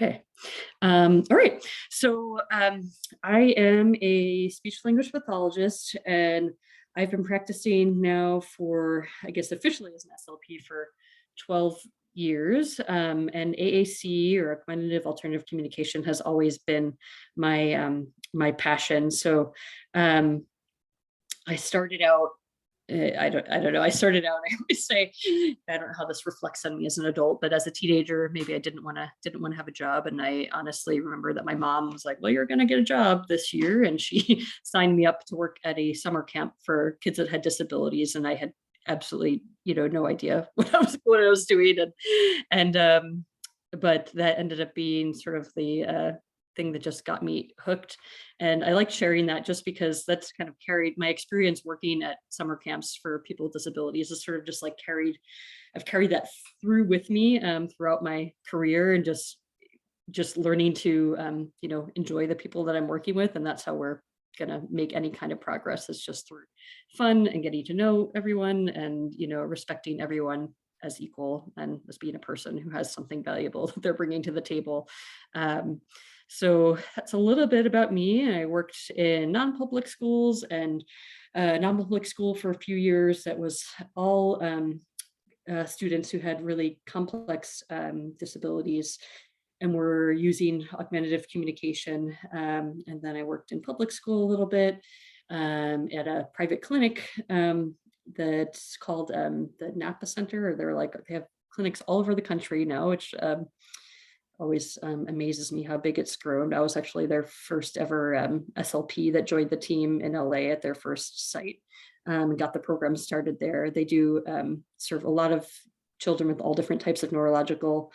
Okay. All right. So I am a speech language pathologist, and I've been practicing now for, I guess, officially as an SLP for 12 years. And AAC, or Augmentative Alternative Communication, has always been my passion. So um, I started out I don't know. I started out, I always say, I don't know how this reflects on me as an adult, but as a teenager, maybe I didn't want to have a job. And I honestly remember that my mom was like, well, you're going to get a job this year. And she signed me up to work at a summer camp for kids that had disabilities. And I had absolutely, no idea what I was doing. But that ended up being sort of the thing that just got me hooked. And I like sharing that just because that's kind of carried my experience working at summer camps for people with disabilities is sort of just like I've carried that through with me throughout my career, and just learning to, enjoy the people that I'm working with. And that's how we're going to make any kind of progress, is just through fun and getting to know everyone, and, respecting everyone as equal, and as being a person who has something valuable that they're bringing to the table. So that's a little bit about me. I worked in non-public schools and non-public school for a few years. That was all students who had really complex disabilities and were using augmentative communication. And then I worked in public school a little bit at a private clinic that's called the Napa Center. Or they have clinics all over the country now, which always amazes me how big it's grown. I was actually their first ever SLP that joined the team in LA at their first site, and got the program started there. They do serve a lot of children with all different types of neurological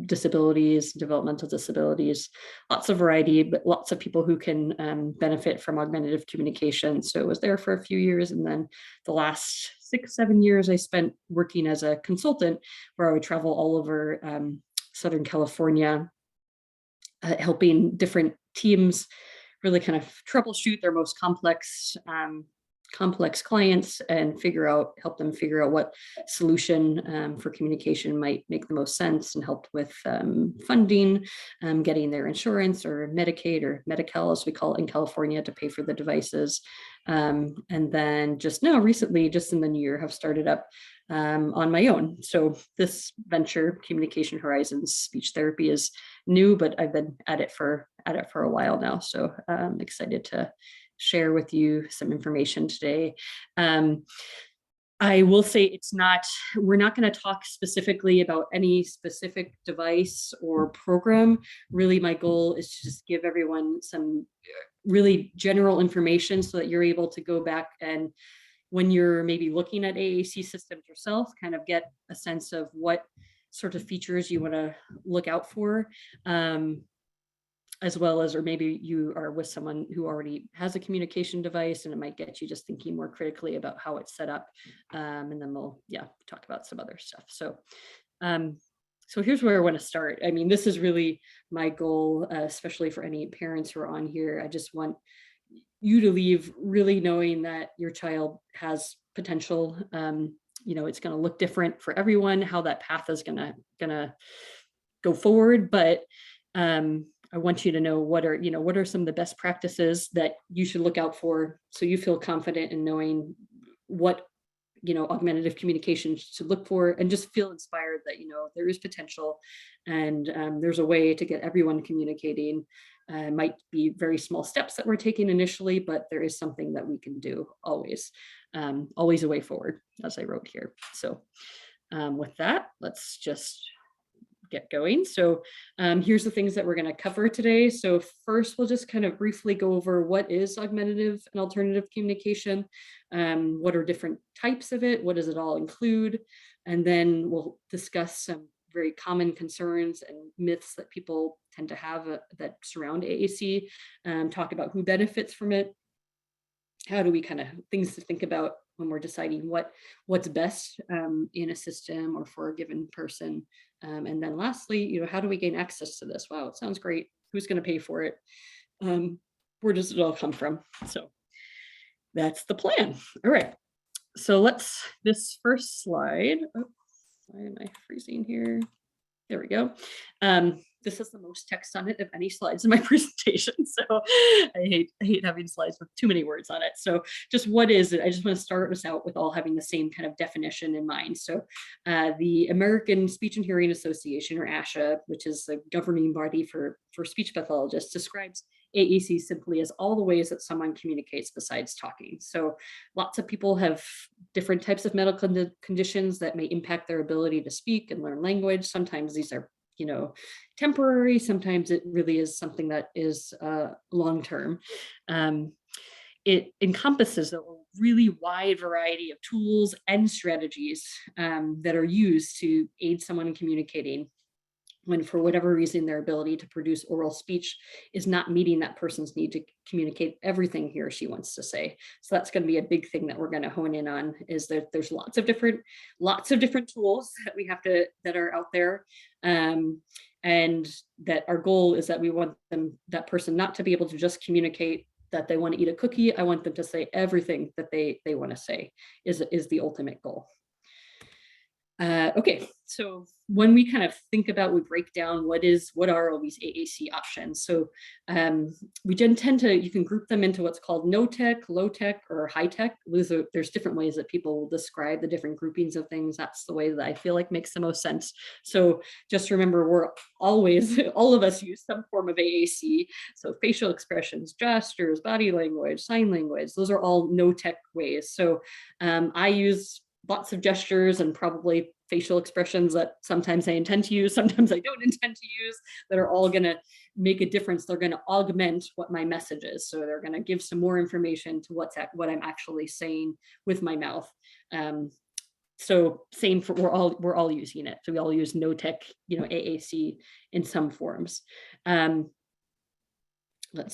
disabilities, developmental disabilities, lots of variety, but lots of people who can benefit from augmentative communication. So it was there for a few years. And then the last 6-7 years I spent working as a consultant, where I would travel all over Southern California, helping different teams really kind of troubleshoot their most complex clients and help them figure out what solution for communication might make the most sense, and help with funding, getting their insurance or Medicaid or Medi-Cal, as we call it in California, to pay for the devices. And then just now recently, just in the new year, have started up on my own. So this venture, Communication Horizons Speech Therapy, is new, but I've been at it for a while now. So I'm excited to share with you some information today. I will say we're not going to talk specifically about any specific device or program. Really, my goal is to just give everyone some really general information so that you're able to go back, and when you're maybe looking at AAC systems yourself, kind of get a sense of what sort of features you want to look out for. As well as, or maybe you are with someone who already has a communication device, and it might get you just thinking more critically about how it's set up. And then we'll, talk about some other stuff. So here's where I want to start. I mean, this is really my goal, especially for any parents who are on here. I just want you to leave really knowing that your child has potential. It's going to look different for everyone, how that path is going to go forward. But I want you to know what are some of the best practices that you should look out for, so you feel confident in knowing what augmentative communication to look for, and just feel inspired that there is potential, and there's a way to get everyone communicating. Might be very small steps that we're taking initially, but there is something that we can do always a way forward, as I wrote here. So with that, let's just get going. So here's the things that we're going to cover today. So first, we'll just kind of briefly go over what is augmentative and alternative communication, what are different types of it, what does it all include, and then we'll discuss some very common concerns and myths that people tend to have that surround AAC, talk about who benefits from it, how do we things to think about when we're deciding what's best in a system or for a given person. And then lastly, how do we gain access to this? Wow, it sounds great. Who's going to pay for it? Where does it all come from? So that's the plan. All right. So this first slide. Oh, why am I freezing here? There we go. This has the most text on it of any slides in my presentation. So I hate having slides with too many words on it. So just what is it? I just want to start us out with all having the same kind of definition in mind. So the American Speech and Hearing Association, or ASHA, which is the governing body for speech pathologists, describes AAC simply as all the ways that someone communicates besides talking. So lots of people have different types of medical conditions that may impact their ability to speak and learn language. Sometimes these are, temporary. Sometimes it really is something that is long-term. It encompasses a really wide variety of tools and strategies that are used to aid someone in communicating when, for whatever reason, their ability to produce oral speech is not meeting that person's need to communicate everything he or she wants to say. So that's going to be a big thing that we're going to hone in on, is that there's lots of different tools that we have to, that are out there. And that our goal is that we want that person not to be able to just communicate that they want to eat a cookie. I want them to say everything that they want to say is the ultimate goal. Okay, so when we kind of think about, we break down what are all these AAC options. So we tend to, you can group them into what's called NoTech, LowTech, or HighTech. There's different ways that people will describe the different groupings of things. That's the way that I feel like makes the most sense. So just remember, we're always, all of us use some form of AAC. So facial expressions, gestures, body language, sign language, those are all NoTech ways. So I use lots of gestures and probably facial expressions that sometimes I intend to use, sometimes I don't intend to use, that are all going to make a difference. They're going to augment what my message is. So they're going to give some more information to what I'm actually saying with my mouth. So same for, we're all using it. So we all use NoTech, AAC in some forms. Let's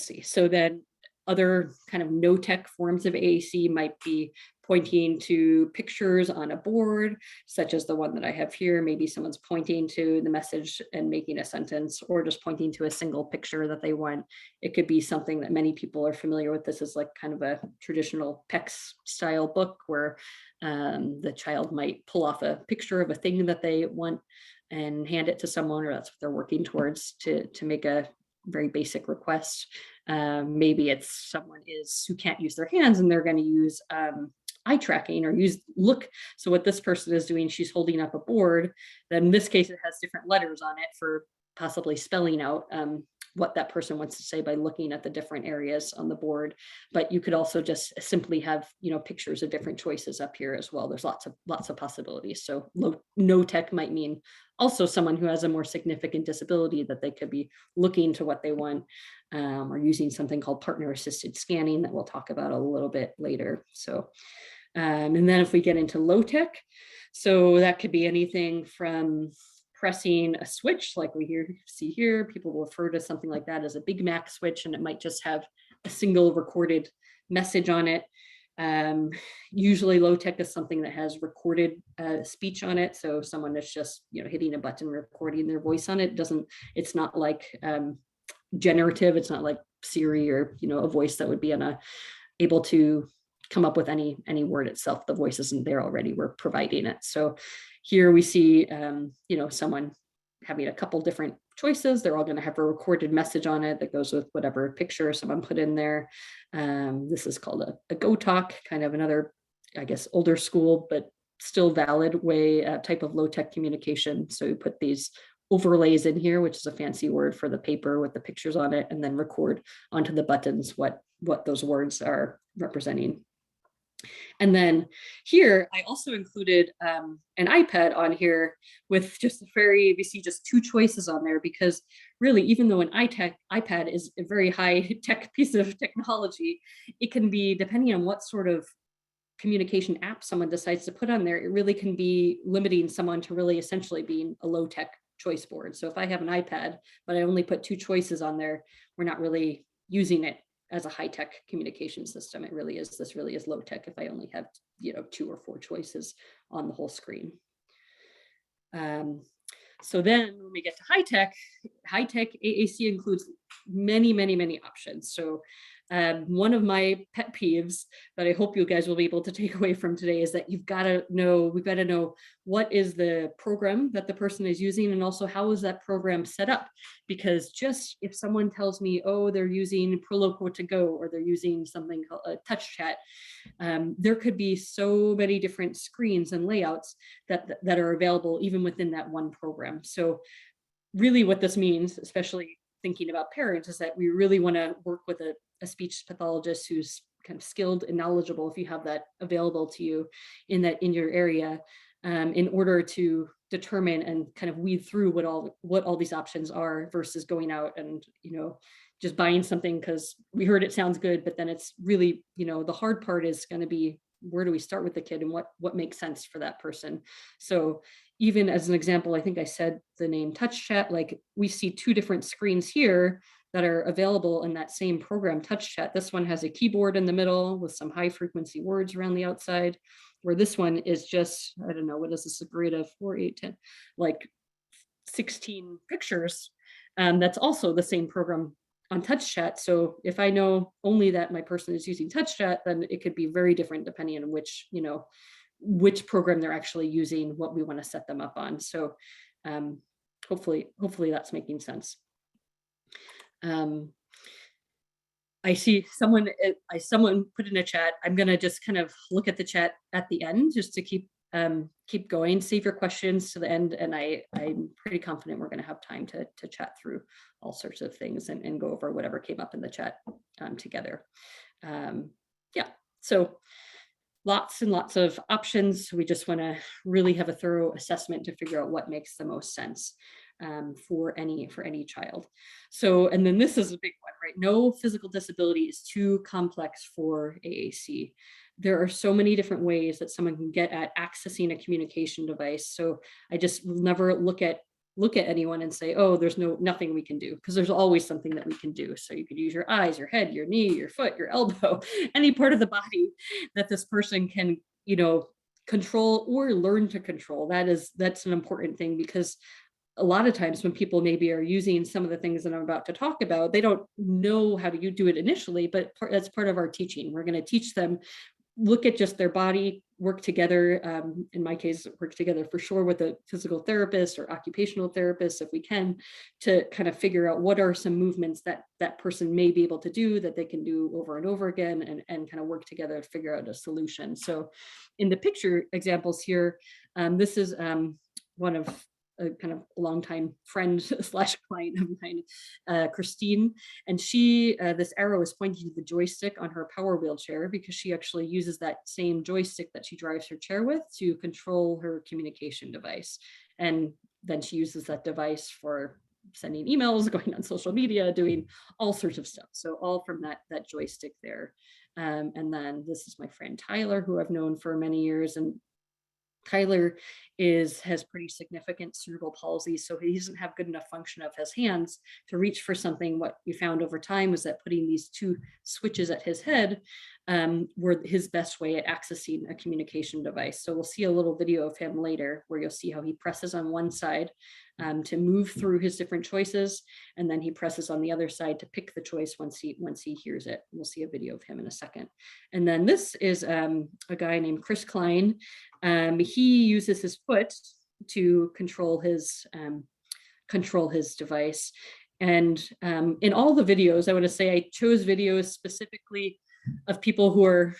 see. So then other kind of NoTech forms of AAC might be pointing to pictures on a board, such as the one that I have here. Maybe someone's pointing to the message and making a sentence, or just pointing to a single picture that they want. It could be something that many people are familiar with. This is like kind of a traditional PECS style book where the child might pull off a picture of a thing that they want and hand it to someone, or that's what they're working towards to make a very basic request. Maybe it's someone who can't use their hands and they're going to use eye tracking or use look. So what this person is doing, she's holding up a board. Then in this case, it has different letters on it for possibly spelling out what that person wants to say by looking at the different areas on the board. But you could also just simply have, pictures of different choices up here as well. There's lots of possibilities. So NoTech might mean also someone who has a more significant disability, that they could be looking to what they want, or using something called partner assisted scanning that we'll talk about a little bit later. So, and then if we get into LowTech, so that could be anything from pressing a switch like we see here. People will refer to something like that as a Big Mac switch, and it might just have a single recorded message on it. Usually LowTech is something that has recorded speech on it. So someone is just, hitting a button, recording their voice on it. It's not like generative. It's not like Siri or, a voice that would be able to come up with any word itself. The voice isn't there already. We're providing it. So here we see, someone having a couple different choices. They're all going to have a recorded message on it that goes with whatever picture someone put in there. This is called a Go Talk, kind of another, I guess, older school, but still valid way, type of LowTech communication. So you put these overlays in here, which is a fancy word for the paper with the pictures on it, and then record onto the buttons what those words are representing. And then here, I also included an iPad on here with just we see just two choices on there, because really, even though an iPad is a very high tech piece of technology, it can be, depending on what sort of communication app someone decides to put on there, it really can be limiting someone to really essentially being a low-tech choice board. So if I have an iPad, but I only put two choices on there, we're not really using it as a high-tech communication system. This really is low-tech if I only have, 2 or 4 choices on the whole screen. So then when we get to HighTech AAC includes many, many, many options. So One of my pet peeves that I hope you guys will be able to take away from today is that we've got to know what is the program that the person is using, and also how is that program set up? Because just if someone tells me, oh, they're using Proloquo to go, or they're using something called a touch chat, there could be so many different screens and layouts that are available even within that one program. So really what this means, especially thinking about parents, is that we really want to work with a speech pathologist who's kind of skilled and knowledgeable, if you have that available to you in your area, in order to determine and kind of weed through what all these options are, versus going out and just buying something because we heard it sounds good, but then it's really, the hard part is going to be, where do we start with the kid and what makes sense for that person? So even as an example, I think I said the name touch chat, like we see two different screens here that are available in that same program, touch chat. This one has a keyboard in the middle with some high frequency words around the outside, where this one is just, I don't know, what is this, a grid of 4, 8, 10, like 16 pictures. That's also the same program on touch chat. So if I know only that my person is using touch chat, then it could be very different depending on which program they're actually using, what we want to set them up on. So hopefully that's making sense. I see someone put in a chat. I'm going to just kind of look at the chat at the end just to keep going, save your questions to the end. And I'm pretty confident we're going to have time to chat through all sorts of things and go over whatever came up in the chat together. Yeah, so lots and lots of options. We just want to really have a thorough assessment to figure out what makes the most sense for any child. So, and then this is a big one, right? No physical disability is too complex for AAC. There are so many different ways that someone can get at accessing a communication device. So I just will never look at anyone and say, oh, there's nothing we can do, because there's always something that we can do. So you could use your eyes, your head, your knee, your foot, your elbow, any part of the body that this person can, control or learn to control. That's an important thing, because a lot of times when people maybe are using some of the things that I'm about to talk about, they don't know how to do it initially, but that's part of our teaching. We're going to teach them, look at just their body, work together. In my case, work together for sure with a physical therapist or occupational therapist, if we can, to kind of figure out what are some movements that person may be able to do that they can do over and over again, and kind of work together to figure out a solution. So in the picture examples here, this is one of a kind of longtime friend / client of mine, Christine, and she, this arrow is pointing to the joystick on her power wheelchair, because she actually uses that same joystick that she drives her chair with to control her communication device. And then she uses that device for sending emails, going on social media, doing all sorts of stuff. So all from that joystick there. And then this is my friend Tyler, who I've known for many years, and Tyler has pretty significant cerebral palsy, so he doesn't have good enough function of his hands to reach for something. What we found over time was that putting these two switches at his head were his best way at accessing a communication device. So we'll see a little video of him later where you'll see how he presses on one side to move through his different choices, and then he presses on the other side to pick the choice once he hears it. We'll see a video of him in a second. And then this is a guy named Chris Klein. He uses his foot to control his device. And in all the videos, I want to say I chose videos specifically of people who are,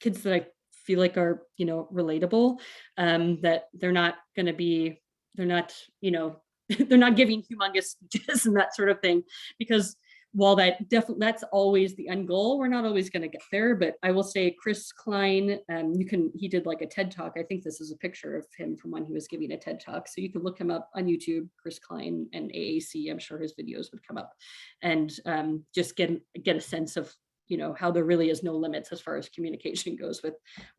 kids that I feel like are, relatable, that they're not going to be, they're not giving humongous speeches and that sort of thing, because while that's always the end goal, we're not always going to get there. But I will say Chris Klein, he did like a TED talk. I think this is a picture of him from when he was giving a TED talk. So you can look him up on YouTube, Chris Klein and AAC. I'm sure his videos would come up, and just get a sense of, how there really is no limits as far as communication goes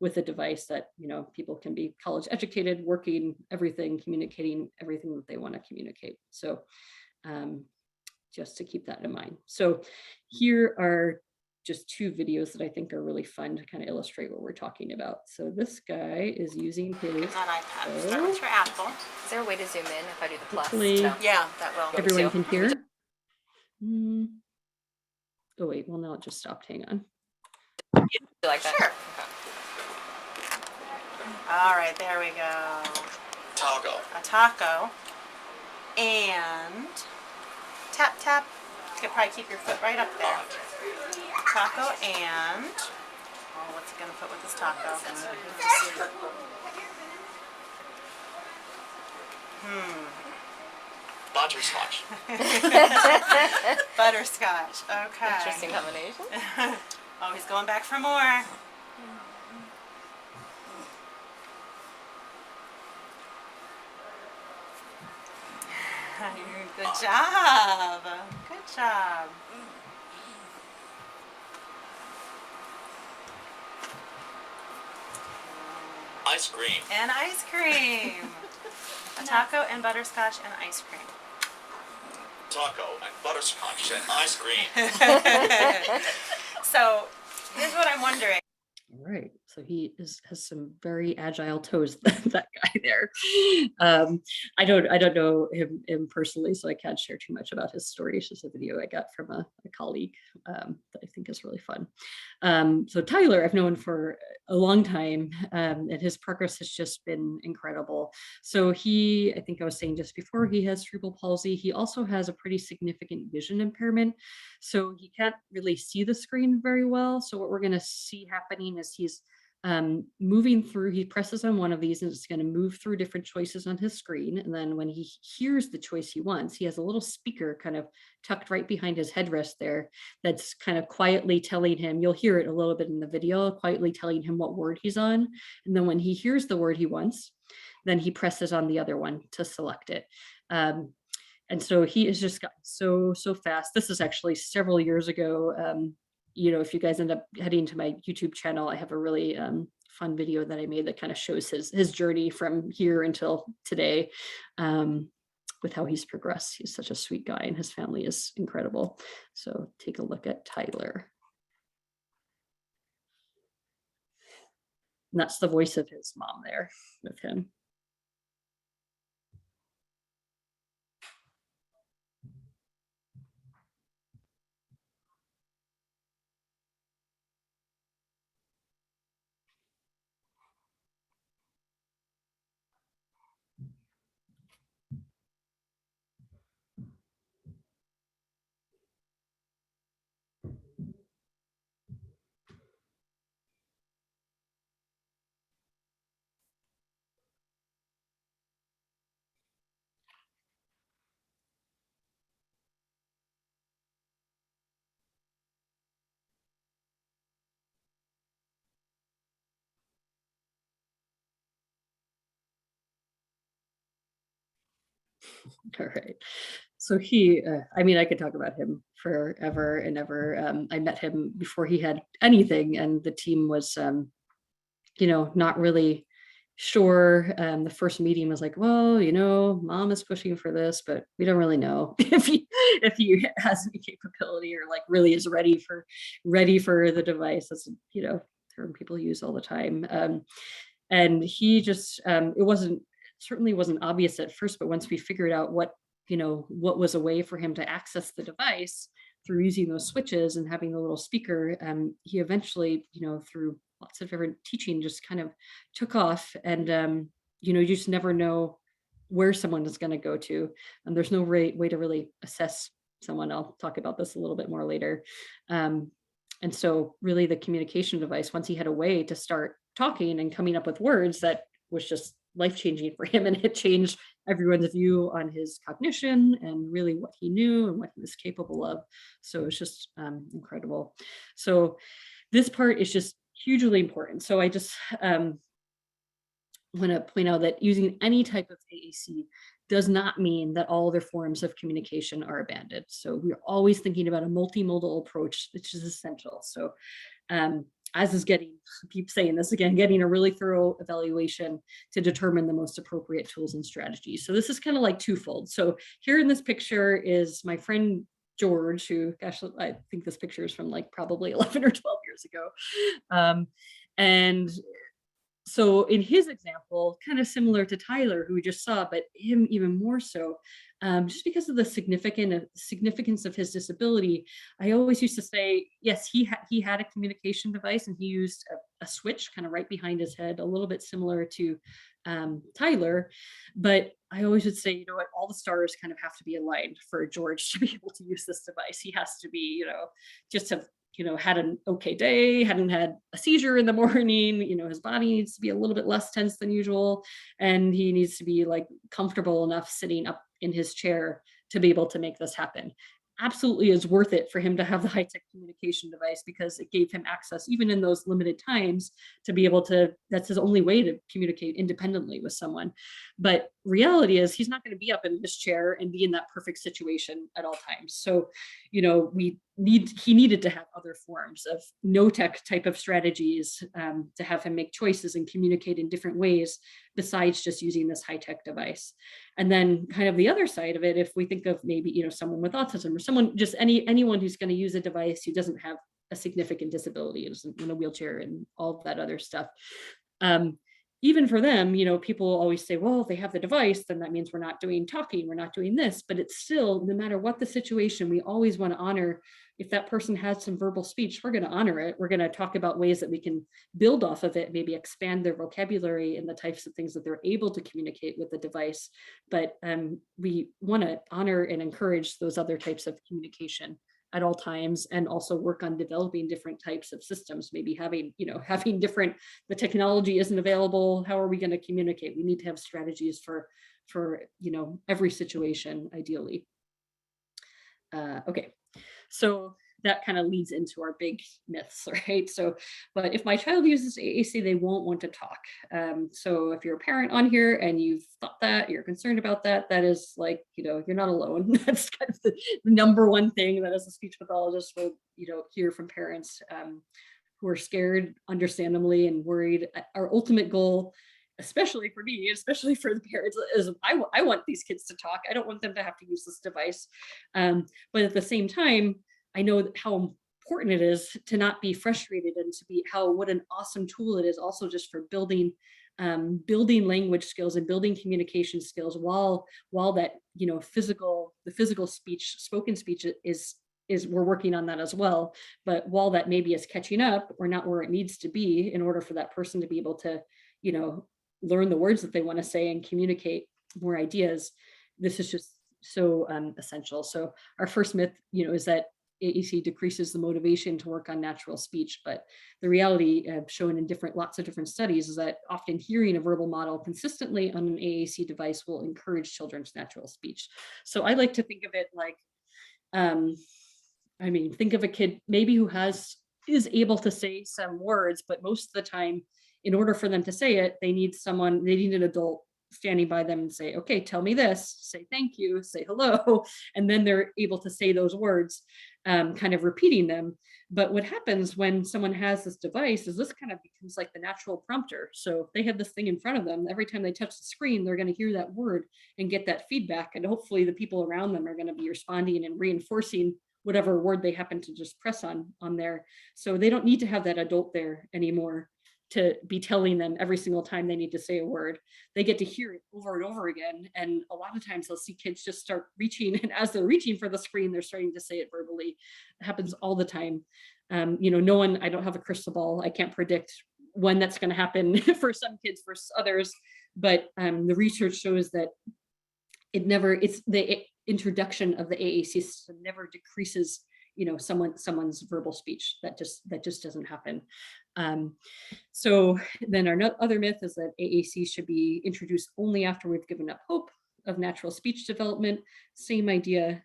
with a device that, people can be college educated, working everything, communicating everything that they want to communicate. So just to keep that in mind. So here are just two videos that I think are really fun to kind of illustrate what we're talking about. So this guy is using his iPad. Start with your Apple. Is there a way to zoom in if I do the plus? Hopefully, yeah, that will. Everyone can hear. oh wait, well now it just stopped, hang on. You like that? Sure. Okay. All right, there we go. Taco. A taco. And tap, tap. You could probably keep your foot right up there. Taco and, oh, what's he gonna put with this taco? Butterscotch. Butterscotch, okay. Interesting combination. Oh, he's going back for more. Good job. Good job. Ice cream. And ice cream. A taco and butterscotch and ice cream. Taco and butterscotch and ice cream. So here's what I'm wondering. All right, so he has some very agile toes, that guy there. I don't know him personally, so I can't share too much about his story. It's just a video I got from a colleague that I think is really fun. So Tyler, I've known for a long time, and his progress has just been incredible. So I think I was saying just before, he has cerebral palsy. He also has a pretty significant vision impairment. So he can't really see the screen very well. So what we're going to see happening is he's moving through, he presses on one of these and it's going to move through different choices on his screen. And then when he hears the choice he wants, he has a little speaker kind of tucked right behind his headrest there that's kind of quietly telling him, you'll hear it a little bit in the video, quietly telling him what word he's on. And then when he hears the word he wants, then he presses on the other one to select it. And so he has just gotten so fast. This is actually several years ago. If you guys end up heading to my YouTube channel, I have a really fun video that I made that kind of shows his journey from here until today, with how he's progressed. He's such a sweet guy and his family is incredible. So take a look at Tyler. And that's the voice of his mom there with him. All right. So I could talk about him forever and ever. I met him before he had anything, and the team was, not really sure. The first meeting was like, well, mom is pushing for this, but we don't really know if he has any capability or like really is ready for the device. That's term people use all the time. And he just certainly wasn't obvious at first, but once we figured out what was a way for him to access the device through using those switches and having the little speaker, he eventually, through lots of different teaching, just kind of took off. And you just never know where someone is going to go to, and there's no way to really assess someone. I'll talk about this a little bit more later. And so really the communication device, once he had a way to start talking and coming up with words, that was just life-changing for him, and it changed everyone's view on his cognition and really what he knew and what he was capable of. So it's just incredible. So this part is just hugely important. So I just want to point out that using any type of AAC does not mean that all other forms of communication are abandoned. So we're always thinking about a multimodal approach, which is essential. So as is keep saying this again, getting a really thorough evaluation to determine the most appropriate tools and strategies. So this is kind of like twofold. So here in this picture is my friend George, who, gosh, I think this picture is from like probably 11 or 12 years ago. And So in his example, kind of similar to Tyler, who we just saw, but him even more so, just because of the significance of his disability, I always used to say, yes, he had a communication device and he used a switch kind of right behind his head, a little bit similar to Tyler. But I always would say, you know what, all the stars kind of have to be aligned for George to be able to use this device. He has to be, you know, just have, you know, had an okay day, hadn't had a seizure in the morning, you know, his body needs to be a little bit less tense than usual. And he needs to be like comfortable enough sitting up in his chair to be able to make this happen. Absolutely is worth it for him to have the high-tech communication device because it gave him access, even in those limited times, to be able to, that's his only way to communicate independently with someone. But reality is he's not going to be up in this chair and be in that perfect situation at all times. So, you know, he needed to have other forms of no-tech type of strategies to have him make choices and communicate in different ways besides just using this high-tech device. And then kind of the other side of it, if we think of maybe, you know, someone with autism or someone, just anyone who's going to use a device who doesn't have a significant disability, isn't in a wheelchair and all of that other stuff. Even for them, you know, people always say, well, if they have the device, then that means we're not doing talking, we're not doing this. But it's still, no matter what the situation, we always want to honor, if that person has some verbal speech, we're going to honor it. We're going to talk about ways that we can build off of it, maybe expand their vocabulary and the types of things that they're able to communicate with the device. But we want to honor and encourage those other types of communication at all times, and also work on developing different types of systems, maybe having, you know, having different, the technology isn't available, how are we going to communicate? We need to have strategies for, you know, every situation, ideally. Okay, so that kind of leads into our big myths, right? So, but if my child uses AAC, they won't want to talk. So if you're a parent on here and you've thought that, you're concerned about that, that is like, you know, you're not alone. That's kind of the number one thing that as a speech pathologist will, you know, hear from parents who are scared, understandably, and worried. Our ultimate goal, especially for me, especially for the parents, is I want these kids to talk. I don't want them to have to use this device. But at the same time, I know how important it is to not be frustrated and to be what an awesome tool it is also just for building language skills and building communication skills while that, you know, the physical speech, spoken speech is we're working on that as well. But while that maybe is catching up or not where it needs to be in order for that person to be able to, you know, learn the words that they want to say and communicate more ideas, this is just so essential. So our first myth, you know, is that AAC decreases the motivation to work on natural speech, but the reality shown in lots of different studies is that often hearing a verbal model consistently on an AAC device will encourage children's natural speech. So I like to think of it like, I mean, think of a kid maybe who is able to say some words, but most of the time, in order for them to say it, they need an adult standing by them and say, okay, tell me this, say thank you, say hello, and then they're able to say those words, kind of repeating them. But what happens when someone has this device is this kind of becomes like the natural prompter. So if they have this thing in front of them, every time they touch the screen, they're going to hear that word and get that feedback. And hopefully the people around them are going to be responding and reinforcing whatever word they happen to just press on there. So they don't need to have that adult there anymore to be telling them every single time they need to say a word. They get to hear it over and over again. And a lot of times they'll see kids just start reaching, and as they're reaching for the screen, they're starting to say it verbally. It happens all the time. You know, I don't have a crystal ball. I can't predict when that's going to happen for some kids, for others. But the research shows that it's the introduction of the AAC system never decreases, you know, someone's verbal speech. That just doesn't happen. So then our other myth is that AAC should be introduced only after we've given up hope of natural speech development. Same idea.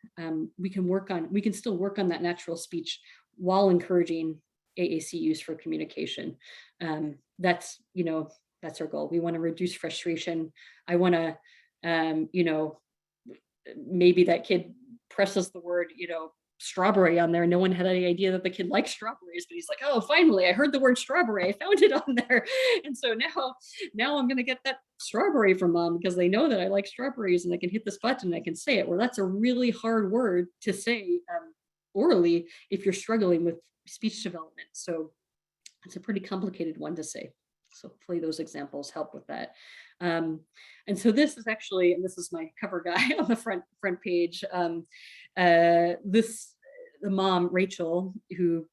We can still work on that natural speech while encouraging AAC use for communication. That's our goal. We want to reduce frustration. I want to, you know, maybe that kid presses the word, you know, strawberry on there. No one had any idea that the kid likes strawberries, but he's like, oh, finally, I heard the word strawberry. I found it on there. And so now I'm going to get that strawberry from mom because they know that I like strawberries and I can hit this button and I can say it. Well, that's a really hard word to say orally if you're struggling with speech development. So it's a pretty complicated one to say. So hopefully those examples help with that. And so this is actually, and this is my cover guy on the front page. The mom, Rachel, who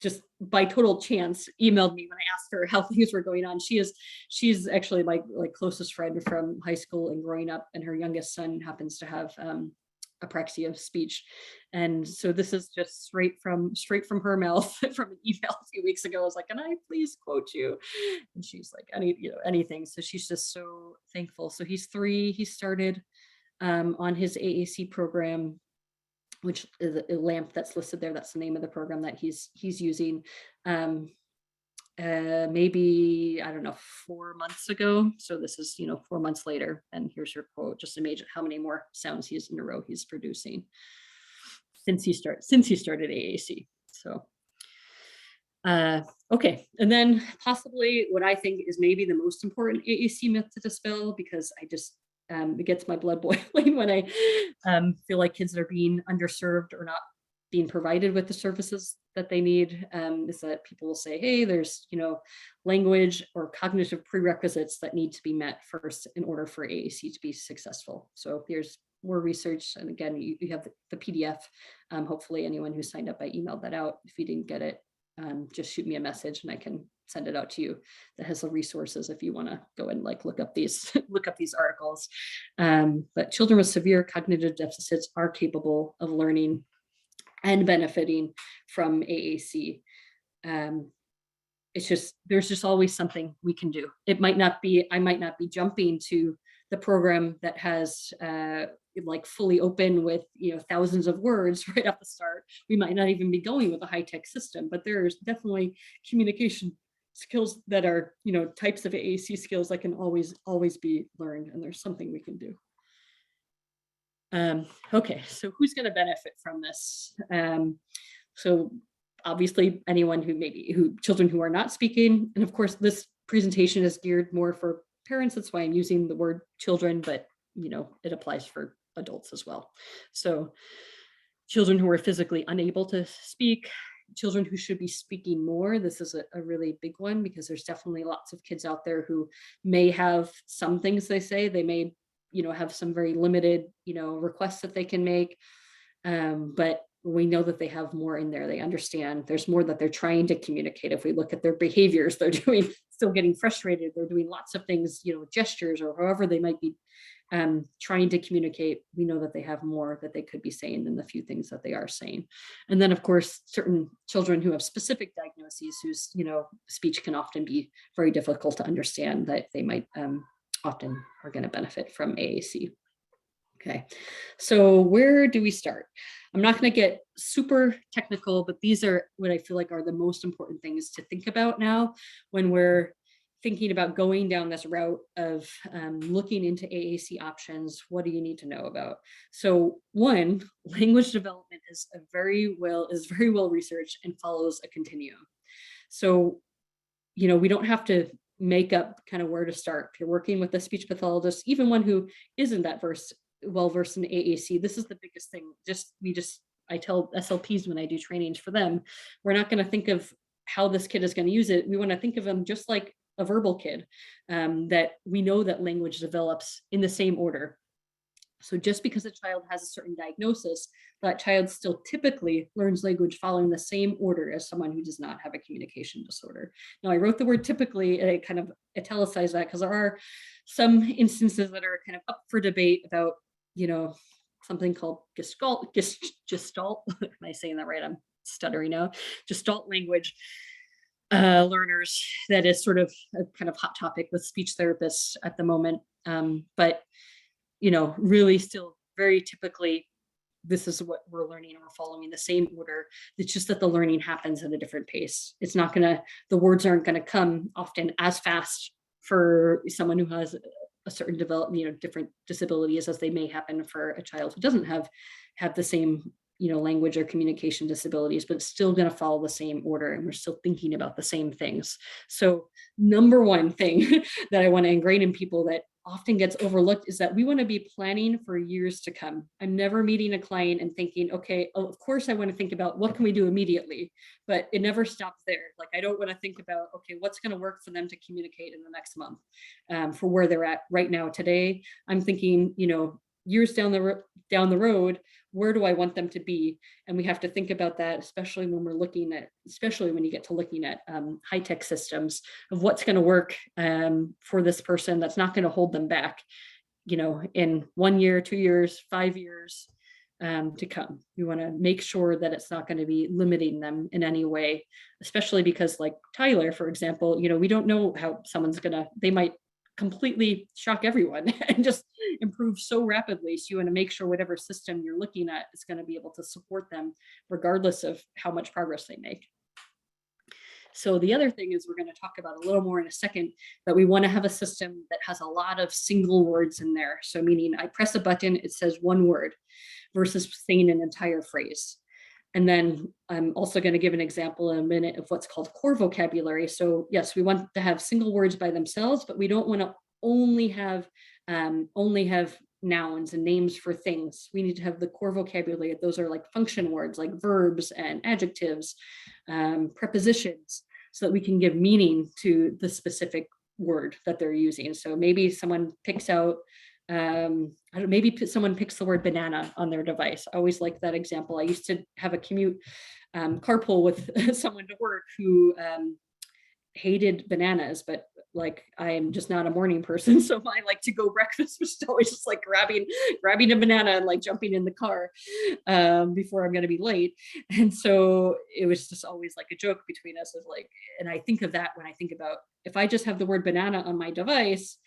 just by total chance emailed me when I asked her how things were going on. She's actually my closest friend from high school and growing up, and her youngest son happens to have apraxia of speech. And so this is just straight from her mouth from an email a few weeks ago. I was like, can I please quote you? And she's like, anything. So she's just so thankful. So he's 3. He started on his AAC program, which is a lamp that's listed there. That's the name of the program that he's using. Maybe, I don't know, 4 months ago. So this is, 4 months later. And here's her quote. Just imagine how many more sounds in a row he's producing since he started AAC. So, okay. And then possibly what I think is maybe the most important AAC myth to dispel, because I just, it gets my blood boiling when I feel like kids are being underserved or not being provided with the services that they need, is that people will say, hey, there's, language or cognitive prerequisites that need to be met first in order for AAC to be successful. So there's more research. And again, you have the PDF. Hopefully anyone who signed up, I emailed that out. If you didn't get it, just shoot me a message and I can send it out to you. That has the resources if you want to go and look up these articles. But children with severe cognitive deficits are capable of learning and benefiting from AAC. It's just, there's just always something we can do. I might not be jumping to the program that has fully open with thousands of words right off the start. We might not even be going with a high-tech system, but there's definitely communication skills that are types of AAC skills that can always be learned, and there's something we can do. Okay, so who's going to benefit from this? So obviously anyone children who are not speaking, and of course this presentation is geared more for parents. That's why I'm using the word children, but it applies for adults as well. So children who are physically unable to speak, children who should be speaking more. This is a really big one, because there's definitely lots of kids out there who may have some things they say. They may have some very limited requests that they can make, but we know that they have more in there. They understand there's more that they're trying to communicate. If we look at their behaviors, they're still getting frustrated. They're doing lots of things, gestures or however they might be trying to communicate. We know that they have more that they could be saying than the few things that they are saying. And then of course, certain children who have specific diagnoses whose, speech can often be very difficult to understand, that they might often are going to benefit from AAC. Okay, so where do we start? I'm not going to get super technical, but these are what I feel like are the most important things to think about now when we're thinking about going down this route of looking into AAC options. What do you need to know about? So one, language development is very well researched and follows a continuum. So, we don't have to make up kind of where to start. If you're working with a speech pathologist, even one who isn't that well versed in AAC, this is the biggest thing. I tell SLPs when I do trainings for them, we're not going to think of how this kid is going to use it. We want to think of them just like a verbal kid, that we know that language develops in the same order. So just because a child has a certain diagnosis, that child still typically learns language following the same order as someone who does not have a communication disorder. Now, I wrote the word typically, and I kind of italicized that because there are some instances that are kind of up for debate about, something called Gestalt. Am I saying that right? I'm stuttering now. Gestalt language learners. That is sort of a kind of hot topic with speech therapists at the moment. But really still very typically, this is what we're learning, and we're following the same order. It's just that the learning happens at a different pace. It's not the words aren't going to come often as fast for someone who has a certain different disabilities as they may happen for a child who doesn't have the same, language or communication disabilities, but it's still going to follow the same order, and we're still thinking about the same things. So number one thing that I want to ingrain in people that often gets overlooked is that we want to be planning for years to come. I'm never meeting a client and thinking, okay, oh, of course I want to think about what can we do immediately, but it never stops there. Like, I don't want to think about, okay, what's going to work for them to communicate in the next month, for where they're at right now today. I'm thinking, years down the road, where do I want them to be? And we have to think about that, especially when you get to looking at high-tech systems, of what's going to work for this person that's not going to hold them back, in 1 year, 2 years, 5 years to come. We want to make sure that it's not going to be limiting them in any way, especially because, like Tyler, for example, we don't know how they might completely shock everyone and just improve so rapidly. So you want to make sure whatever system you're looking at is going to be able to support them regardless of how much progress they make. So the other thing is, we're going to talk about a little more in a second, but we want to have a system that has a lot of single words in there. So meaning I press a button, it says one word versus saying an entire phrase. And then I'm also going to give an example in a minute of what's called core vocabulary. So yes, we want to have single words by themselves, but we don't want to only have nouns and names for things. We need to have the core vocabulary. Those are like function words, like verbs and adjectives, prepositions, so that we can give meaning to the specific word that they're using. So maybe someone picks out, maybe someone picks the word banana on their device. I always like that example. I used to have a commute carpool with someone to work who hated bananas, but like, I am just not a morning person. So I like to go breakfast, which is always just like grabbing a banana and like jumping in the car before I'm going to be late. And so it was just always like a joke between us, of like, and I think of that when I think about, if I just have the word banana on my device,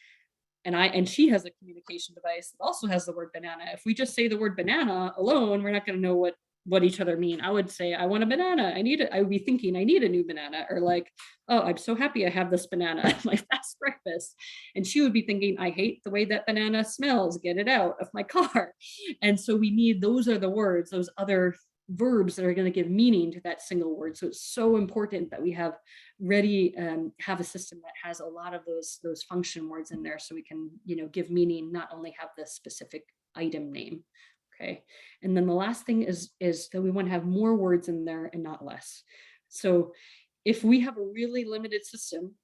and she has a communication device that also has the word banana. If we just say the word banana alone, we're not going to know what each other mean. I would say, I want a banana. I would be thinking, I need a new banana, or like, oh, I'm so happy I have this banana at my fast breakfast. And she would be thinking, I hate the way that banana smells. Get it out of my car. And so those are the words, those other verbs that are going to give meaning to that single word. So it's so important that we have a system that has a lot of those function words in there, so we can give meaning, not only have the specific item name. Okay. And then the last thing is that we want to have more words in there and not less. So if we have a really limited system,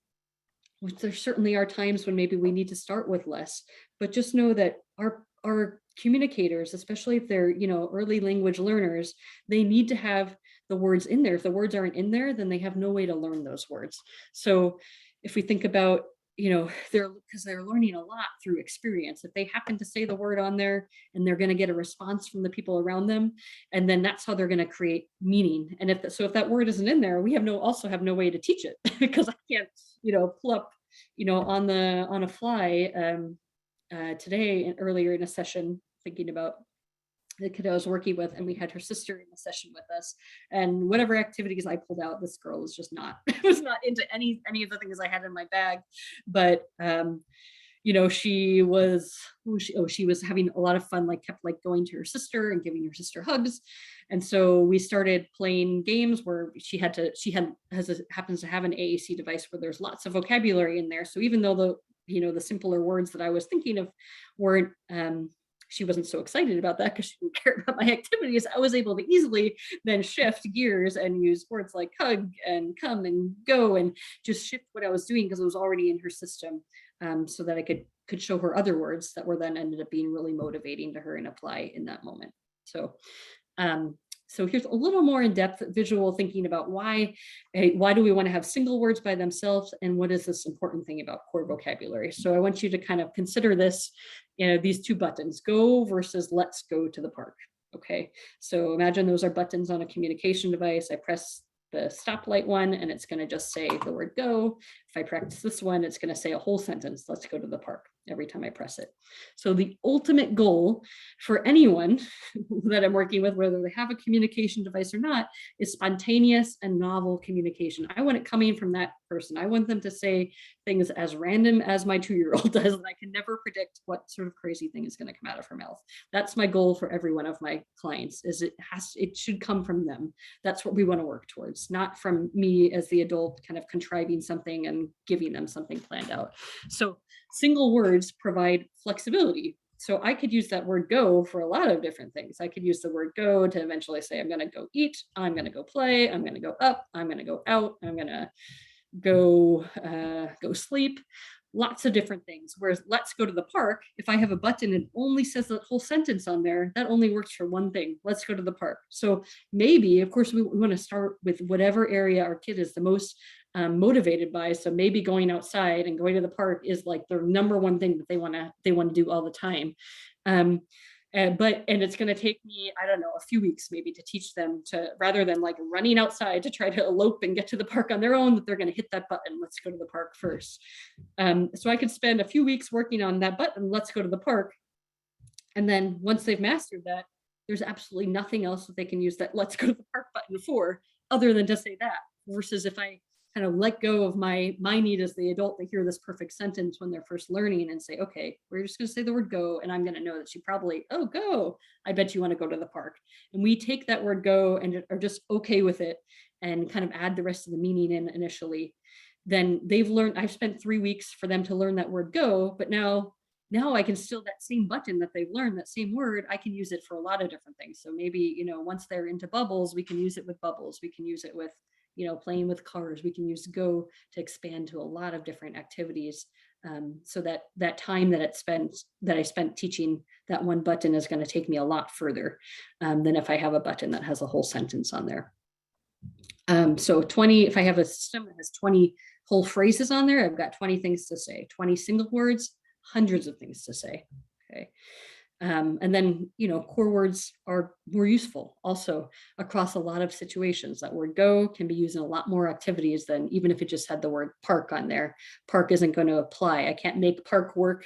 which there certainly are times when maybe we need to start with less, but just know that our communicators, especially if they're early language learners, they need to have the words in there. If the words aren't in there, then they have no way to learn those words. So if we think about, because they're learning a lot through experience, if they happen to say the word on there, and they're going to get a response from the people around them, and then that's how they're going to create meaning. And if that word isn't in there, we also have no way to teach it, because I can't pull up on a fly today and earlier in a session, thinking about the kid I was working with, and we had her sister in the session with us, and whatever activities I pulled out, this girl was just not was not into any of the things I had in my bag. But she was having a lot of fun, like kept like going to her sister and giving her sister hugs. And so we started playing games where she happens to have an AAC device where there's lots of vocabulary in there. So even though the simpler words that I was thinking of weren't, she wasn't so excited about that because she didn't care about my activities, I was able to easily then shift gears and use words like hug and come and go, and just shift what I was doing because it was already in her system, so that I could show her other words that were then ended up being really motivating to her and apply in that moment. So here's a little more in-depth visual thinking about why do we want to have single words by themselves, and what is this important thing about core vocabulary. So I want you to kind of consider this, these two buttons, go versus let's go to the park. Okay, so imagine those are buttons on a communication device. I press the stoplight one, and it's going to just say the word go. If I practice this one, it's going to say a whole sentence, let's go to the park, every time I press it. So the ultimate goal for anyone that I'm working with, whether they have a communication device or not, is spontaneous and novel communication. I want it coming from that person. I want them to say things as random as my 2-year-old does, and I can never predict what sort of crazy thing is going to come out of her mouth. That's my goal for every one of my clients, is it should come from them. That's what we want to work towards, not from me as the adult kind of contriving something and giving them something planned out. So single words provide flexibility. So I could use that word go for a lot of different things. I could use the word go to eventually say, I'm going to go eat, I'm going to go play, I'm going to go up, I'm going to go out, I'm going to go sleep, lots of different things. Whereas let's go to the park, if I have a button and only says that whole sentence on there, that only works for one thing. Let's go to the park. So maybe, of course, we want to start with whatever area our kid is the most motivated by. So maybe going outside and going to the park is like their number one thing that they want to do all the time. And it's going to take me, I don't know, a few weeks maybe to teach them to, rather than like running outside to try to elope and get to the park on their own, that they're going to hit that button. Let's go to the park first. So I could spend a few weeks working on that button. Let's go to the park. And then once they've mastered that, there's absolutely nothing else that they can use that let's go to the park button for, other than to say that. Versus if I kind of let go of my need as the adult to hear this perfect sentence when they're first learning and say, okay, we're just going to say the word go, and I'm going to know that she probably, oh, go, I bet you want to go to the park. And we take that word go and are just okay with it and kind of add the rest of the meaning in initially. Then they've learned, I've spent 3 weeks for them to learn that word go, but now I can still, that same button that they've learned, that same word, I can use it for a lot of different things. So maybe, once they're into bubbles, we can use it with bubbles. We can use it with, playing with cars. We can use go to expand to a lot of different activities. So that time that I spent teaching that one button is going to take me a lot further than if I have a button that has a whole sentence on there. So 20, if I have a system that has 20 whole phrases on there, I've got 20 things to say, 20 single words, hundreds of things to say. Okay. And then, core words are more useful also across a lot of situations. That word go can be used in a lot more activities than even if it just had the word park on there. Park isn't going to apply. I can't make park work,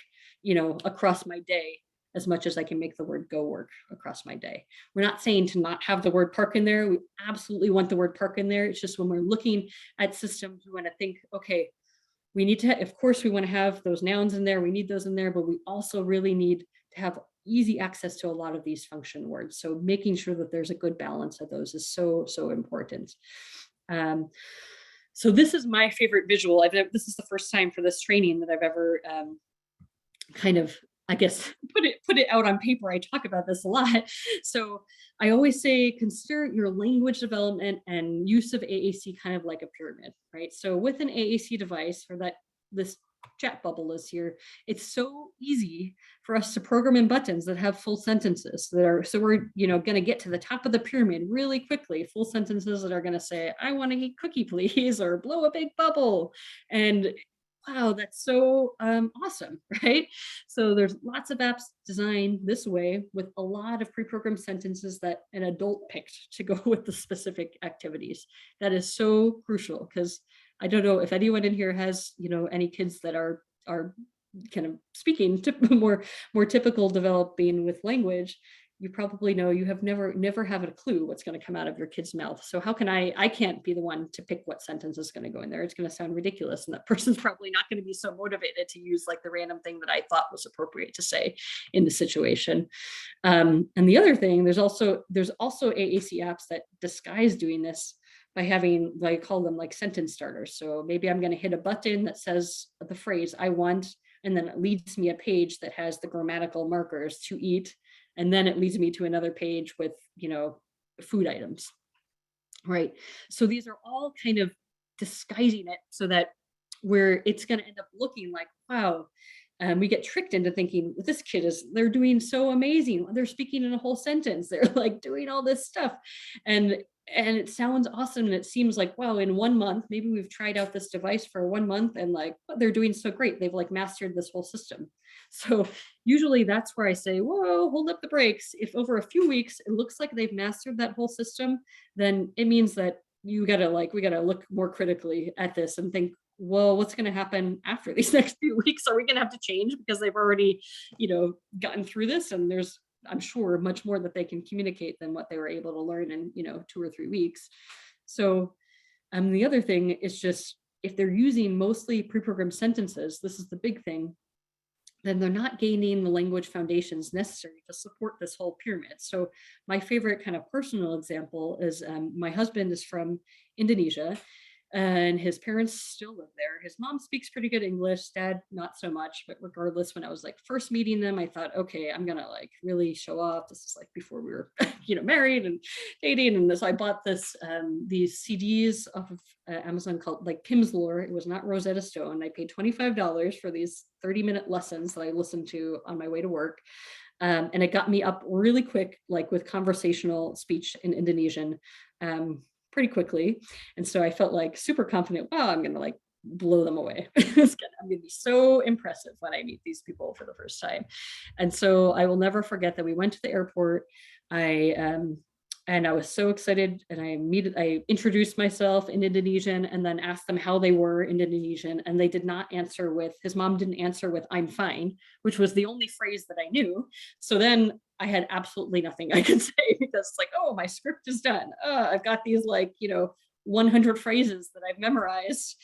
across my day as much as I can make the word go work across my day. We're not saying to not have the word park in there. We absolutely want the word park in there. It's just when we're looking at systems, we want to think, okay, we need to, of course, we want to have those nouns in there. We need those in there, but we also really need to have easy access to a lot of these function words. So making sure that there's a good balance of those is so, so important. So this is my favorite visual. This is the first time for this training that I've ever kind of, I guess, put it out on paper. I talk about this a lot. So I always say, consider your language development and use of AAC kind of like a pyramid, right? So with an AAC device, for that, this chat bubble is here, it's so easy for us to program in buttons that have full sentences that are, so we're, going to get to the top of the pyramid really quickly, full sentences that are going to say, I want to eat cookie, please, or blow a big bubble. And wow, that's so awesome, right? So there's lots of apps designed this way with a lot of pre-programmed sentences that an adult picked to go with the specific activities. That is so crucial, because I don't know if anyone in here has, any kids that are kind of speaking to more typical developing with language. You probably know you have never have a clue what's going to come out of your kid's mouth. So how can I can't be the one to pick what sentence is going to go in there. It's going to sound ridiculous. And that person's probably not going to be so motivated to use like the random thing that I thought was appropriate to say in the situation. And the other thing, there's also AAC apps that disguise doing this by having, I call them like sentence starters. So maybe I'm going to hit a button that says the phrase I want, and then it leads me a page that has the grammatical markers to eat. And then it leads me to another page with, food items, right? So these are all kind of disguising it so that it's going to end up looking like, wow. We get tricked into thinking this kid they're doing so amazing. They're speaking in a whole sentence. They're like doing all this stuff. And it sounds awesome. And it seems like, wow, in 1 month, maybe we've tried out this device for 1 month and like, oh, they're doing so great. They've like mastered this whole system. So usually that's where I say, whoa, hold up the brakes. If over a few weeks, it looks like they've mastered that whole system, then it means that we got to look more critically at this and think, well, what's going to happen after these next few weeks? Are we going to have to change because they've already, gotten through this? And there's, I'm sure, much more that they can communicate than what they were able to learn in, 2 or 3 weeks. So the other thing is just if they're using mostly pre-programmed sentences, this is the big thing, then they're not gaining the language foundations necessary to support this whole pyramid. So my favorite kind of personal example is my husband is from Indonesia, and his parents still live there. His mom speaks pretty good English, dad not so much, but regardless, when I was like first meeting them, I thought, okay, I'm gonna like really show off. This is like before we were married and dating. And so I bought these CDs off of Amazon called like Pim's Lore. It was not Rosetta Stone. I paid $25 for these 30-minute lessons that I listened to on my way to work. And it got me up really quick, like with conversational speech in Indonesian, pretty quickly. And so I felt like super confident, wow, I'm going to like blow them away. I'm going to be so impressive when I meet these people for the first time. And so I will never forget that we went to the airport. And I was so excited, and I introduced myself in Indonesian and then asked them how they were in Indonesian. And they did not answer his mom didn't answer with, I'm fine, which was the only phrase that I knew. So then I had absolutely nothing I could say, because it's like, oh, my script is done. I've got these 100 phrases that I've memorized,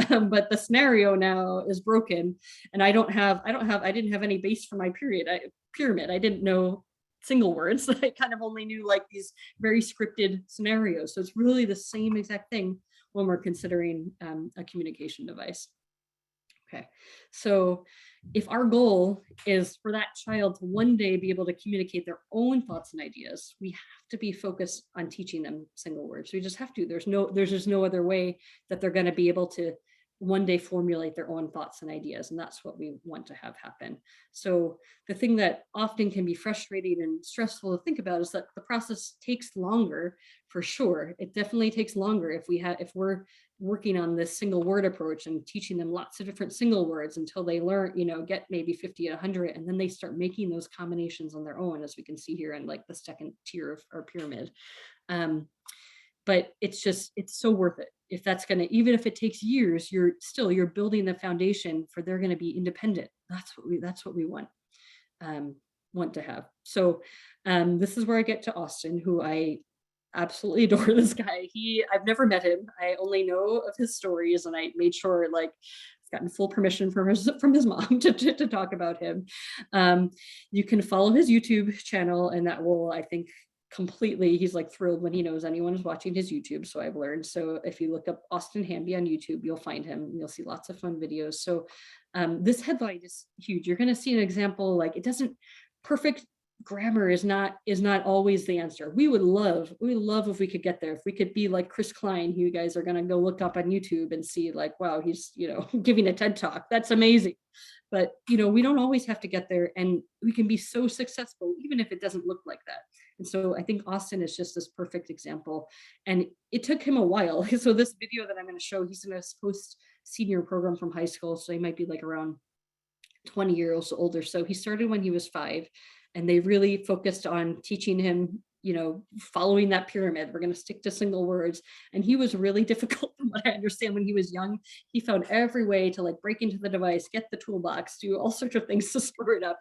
but the scenario now is broken, and I didn't have any base for my pyramid. I didn't know single words. I kind of only knew like these very scripted scenarios. So it's really the same exact thing when we're considering a communication device. Okay, so if our goal is for that child to one day be able to communicate their own thoughts and ideas, we have to be focused on teaching them single words. We just have to. There's just no other way that they're going to be able to one day formulate their own thoughts and ideas. And that's what we want to have happen. So the thing that often can be frustrating and stressful to think about is that the process takes longer, for sure. It definitely takes longer if we're working on this single word approach and teaching them lots of different single words until they learn, get maybe 50 to 100, and then they start making those combinations on their own, as we can see here in like the second tier of our pyramid. But it's so worth it. If that's even if it takes years, you're building the foundation for they're going to be independent. That's what we want to have. So this is where I get to Austin, who I absolutely adore. This guy. I've never met him. I only know of his stories, and I made sure I've gotten full permission from his mom to talk about him. You can follow his YouTube channel, and that will, I think, completely, he's like thrilled when he knows anyone is watching his YouTube. So I've learned. So if you look up Austin Hamby on YouTube, you'll find him. You'll see lots of fun videos. So this headline is huge. You're going to see an example. Like, perfect grammar is not always the answer. We would love if we could get there. If we could be like Chris Klein, who you guys are going to go look up on YouTube and see like, wow, he's, giving a TED talk. That's amazing. But, we don't always have to get there, and we can be so successful, even if it doesn't look like that. And so I think Austin is just this perfect example. And it took him a while. So this video that I'm going to show, he's in a post-senior program from high school. So he might be like around 20 years older. So he started when he was 5, and they really focused on teaching him, following that pyramid. We're going to stick to single words. And he was really difficult, from what I understand. When he was young, he found every way to like break into the device, get the toolbox, do all sorts of things to screw it up.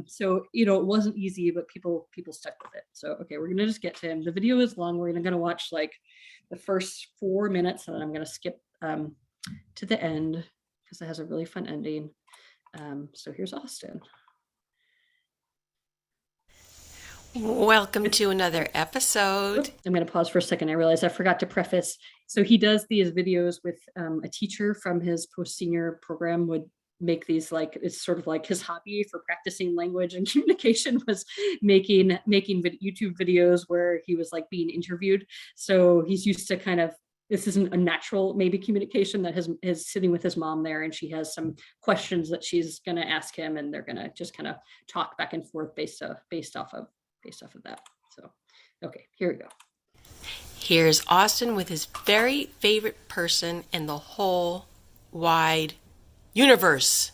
So, it wasn't easy, but people stuck with it. So, okay, we're going to just get to him. The video is long. We're going to watch like the first 4 minutes, and then I'm going to skip to the end because it has a really fun ending. So here's Austin. Welcome to another episode. I'm going to pause for a second. I realized I forgot to preface. So he does these videos with a teacher from his post-senior program would make these, like, it's sort of like his hobby for practicing language and communication was making YouTube videos where he was like being interviewed. So he's used to this isn't a natural maybe communication that is sitting with his mom there, and she has some questions that she's going to ask him, and they're going to just kind of talk back and forth based off of that. So, okay, here we go. Here's Austin with his very favorite person in the whole wide universe.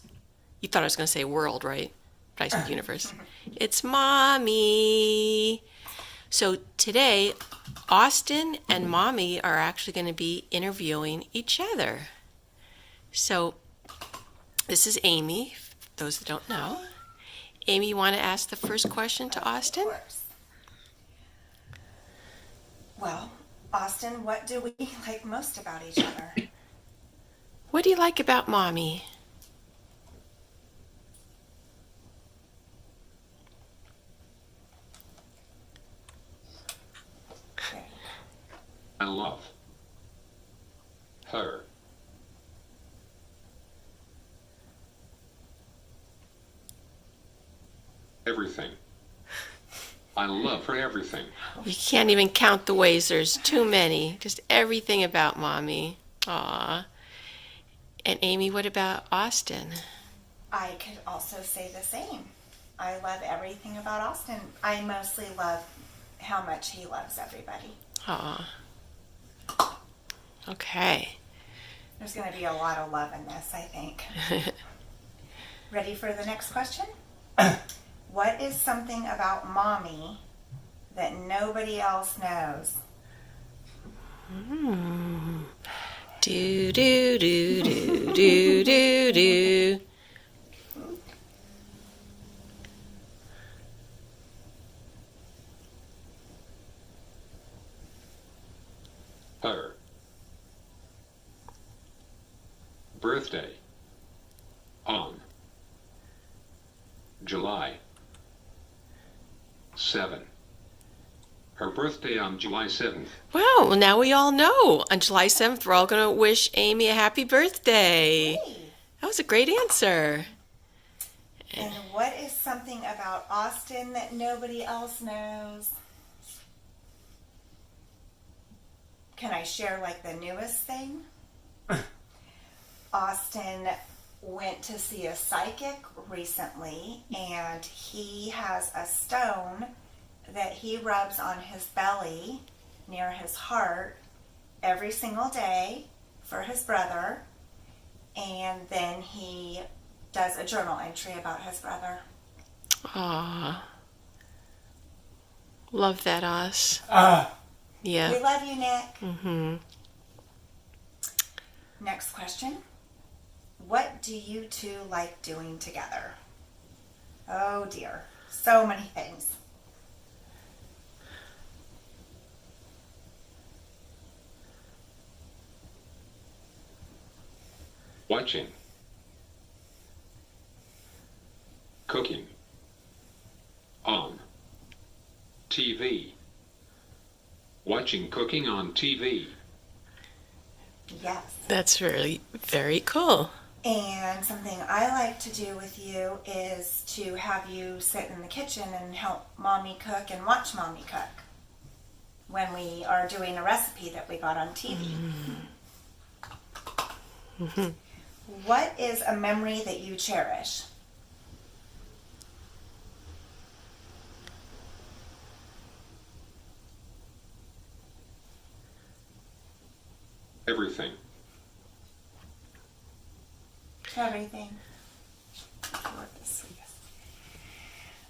You thought I was going to say world, right? But I said universe. It's Mommy. So today, Austin and Mommy are actually going to be interviewing each other. So this is Amy, those that don't know. Amy, you want to ask the first question to Austin? Of course. Well, Austin, what do we like most about each other? What do you like about mommy? I love her. Everything. I love her everything. You can't even count the ways. There's too many. Just everything about mommy. Aw. And Amy, what about Austin? I could also say the same. I love everything about Austin. I mostly love how much he loves everybody. Aw. Okay. There's going to be a lot of love in this, I think. Ready for the next question? What is something about mommy that nobody else knows? Do do do do do do do. Her. Birthday. On. July 7. Her birthday on July 7th. Well, now we all know. On July 7th, we're all going to wish Amy a happy birthday. Hey. That was a great answer. And what is something about Austin that nobody else knows? Can I share like the newest thing? Austin went to see a psychic recently, and he has a stone that he rubs on his belly near his heart every single day for his brother, and then he does a journal entry about his brother. Aw. Love that, Oz. Yeah. We love you, Nick. Mm-hmm. Next question. What do you two like doing together? Oh dear, so many things. Watching. Cooking. On. TV. Watching cooking on TV. Yes. That's really very cool. And something I like to do with you is to have you sit in the kitchen and help mommy cook and watch mommy cook when we are doing a recipe that we got on TV. Mm-hmm. What is a memory that you cherish? Everything. Everything.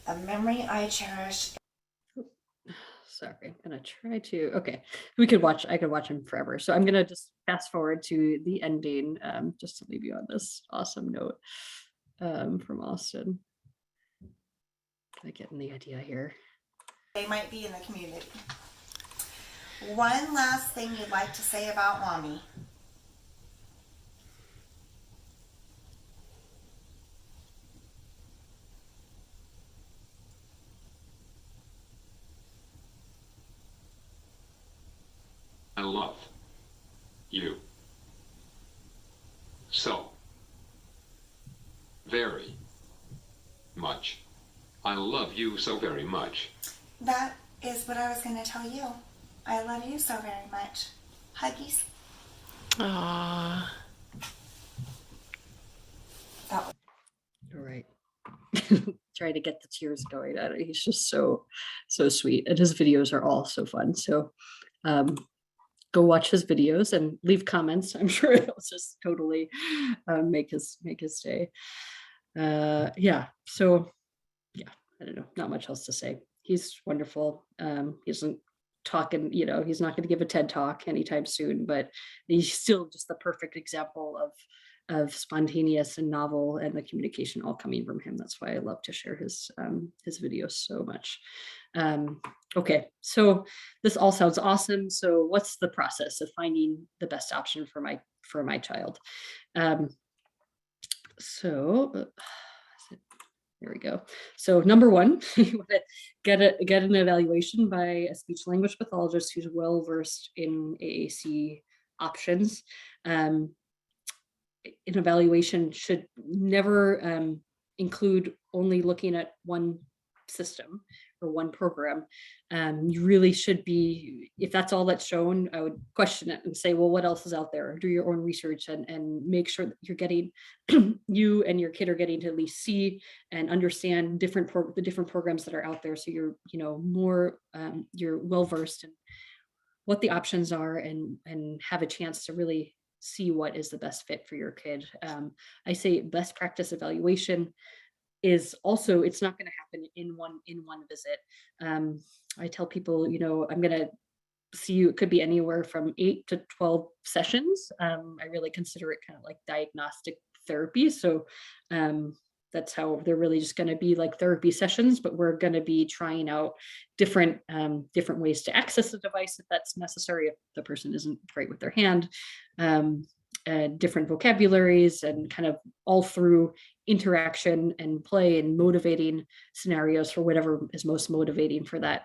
A memory I cherish. Sorry, I'm gonna try to, okay, I could watch him forever. So I'm gonna just fast forward to the ending, just to leave you on this awesome note from Austin. Kind of getting the idea here. They might be in the community. One last thing you'd like to say about mommy? I love you so very much. I love you so very much. That is what I was going to tell you. I love you so very much. Huggies. Aww. That was All right. Try to get the tears going. He's just so sweet, and his videos are all so fun. So go watch his videos and leave comments. I'm sure it'll just totally make his day. Yeah. So yeah, I don't know. Not much else to say. He's wonderful. He isn't talking, he's not going to give a TED talk anytime soon, but he's still just the perfect example of spontaneous and novel, and the communication all coming from him. That's why I love to share his videos so much. Okay, so this all sounds awesome. So what's the process of finding the best option for my child? Um, so there we go. So number one, you want to get an evaluation by a speech language pathologist who's well versed in AAC options. An evaluation should never include only looking at one system or one program. You really should be, if that's all that's shown, I would question it and say, well, what else is out there? Do your own research and make sure that you're getting, you and your kid are getting to at least see and understand the different programs that are out there. So you're, more, you're well-versed in what the options are and have a chance to really see what is the best fit for your kid. I say best practice evaluation is also, it's not going to happen in one visit. I tell people, I'm going to see you, it could be anywhere from 8 to 12 sessions. I really consider it kind of like diagnostic therapy. So that's how they're really just going to be like therapy sessions, but we're going to be trying out different ways to access the device if that's necessary, if the person isn't great with their hand, different vocabularies, and kind of all through interaction and play and motivating scenarios for whatever is most motivating for that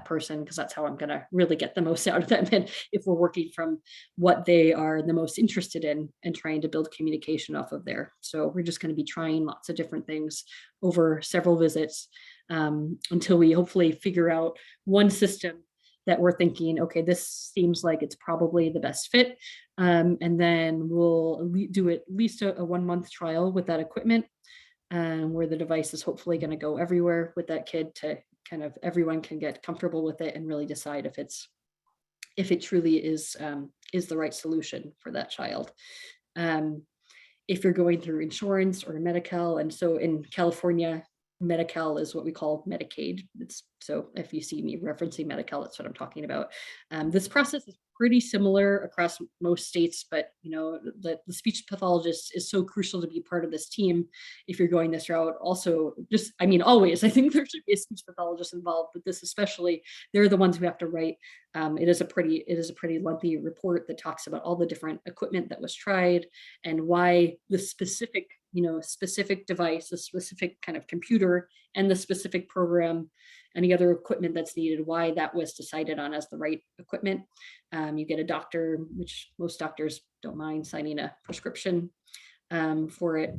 person, because that's how I'm going to really get the most out of them. And if we're working from what they are the most interested in and trying to build communication off of there. So we're just going to be trying lots of different things over several visits until we hopefully figure out one system that we're thinking, okay, this seems like it's probably the best fit. And then we'll do at least a 1 month trial with that equipment, where the device is hopefully going to go everywhere with that kid to kind of everyone can get comfortable with it and really decide if it truly is the right solution for that child. If you're going through insurance or Medi-Cal, and so in California, Medi-Cal is what we call Medicaid. So if you see me referencing Medi-Cal, that's what I'm talking about. This process is pretty similar across most states, but the speech pathologist is so crucial to be part of this team if you're going this route. Also, always, I think there should be a speech pathologist involved, but this especially, they're the ones who have to write. It is a pretty lengthy report that talks about all the different equipment that was tried and why the specific device, the specific kind of computer, and the specific program, any other equipment that's needed, why that was decided on as the right equipment. You get a doctor, which most doctors don't mind signing a prescription for it.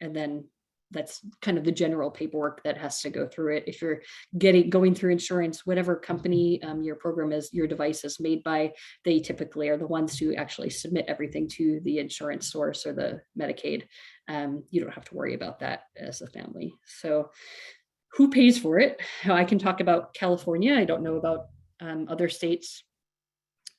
And then that's kind of the general paperwork that has to go through it. If you're going through insurance, whatever company your device is made by, they typically are the ones who actually submit everything to the insurance source or the Medicaid. You don't have to worry about that as a family. So who pays for it? I can talk about California. I don't know about other states.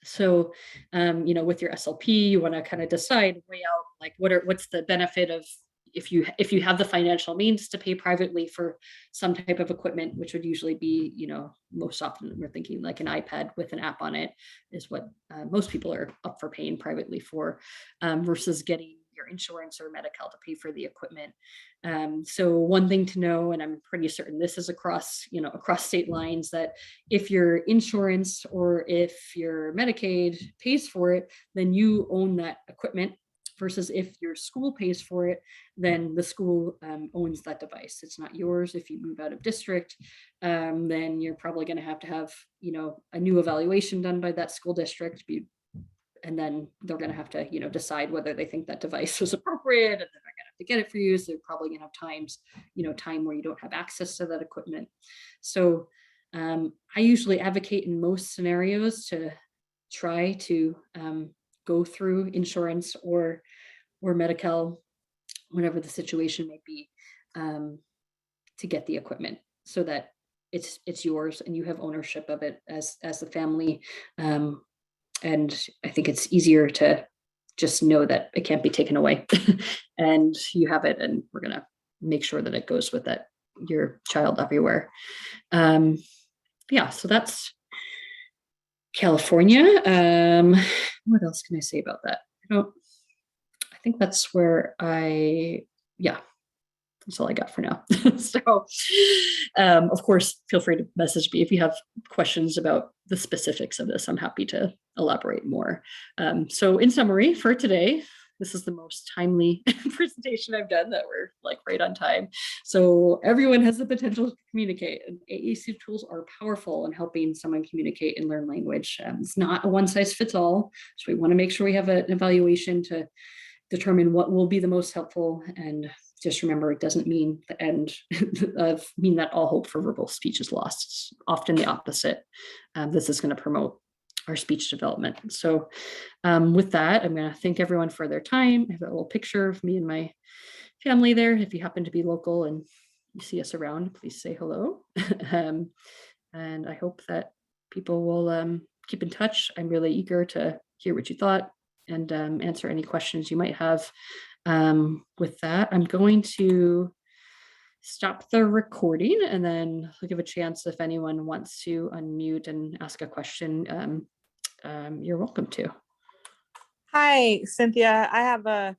So, with your SLP, you want to kind of decide, weigh out like what's the benefit of if you have the financial means to pay privately for some type of equipment, which would usually be, most often we're thinking like an iPad with an app on it is what most people are up for paying privately for, versus getting your insurance or Medi-Cal to pay for the equipment. So one thing to know, and I'm pretty certain this is across state lines, that if your insurance or if your Medicaid pays for it, then you own that equipment, versus if your school pays for it, then the school owns that device. It's not yours. If you move out of district, then you're probably going to have a new evaluation done by that school district. And then they're going to have to, decide whether they think that device was appropriate, and then they're going to have to get it for you. So they're probably going to have time where you don't have access to that equipment. So I usually advocate in most scenarios to try to go through insurance or Medi-Cal, whatever the situation may be, to get the equipment so that it's yours and you have ownership of it as the family. And I think it's easier to just know that it can't be taken away and you have it, and we're going to make sure that it goes with your child everywhere. So that's California. What else can I say about that? I think that's where That's all I got for now. So, of course, feel free to message me if you have questions about the specifics of this. I'm happy to elaborate more. So in summary for today, this is the most timely presentation I've done, that we're like right on time. So everyone has the potential to communicate, and AAC tools are powerful in helping someone communicate and learn language. It's not a one size fits all. So we want to make sure we have an evaluation to determine what will be the most helpful. And just remember, it doesn't mean the end of mean that all hope for verbal speech is lost. It's often the opposite. This is going to promote our speech development. So with that, I'm going to thank everyone for their time. I have a little picture of me and my family there. If you happen to be local and you see us around, please say hello. And I hope that people will keep in touch. I'm really eager to hear what you thought and answer any questions you might have. With that, I'm going to stop the recording, and then I'll give a chance if anyone wants to unmute and ask a question. You're welcome to. Hi, Cynthia. I have a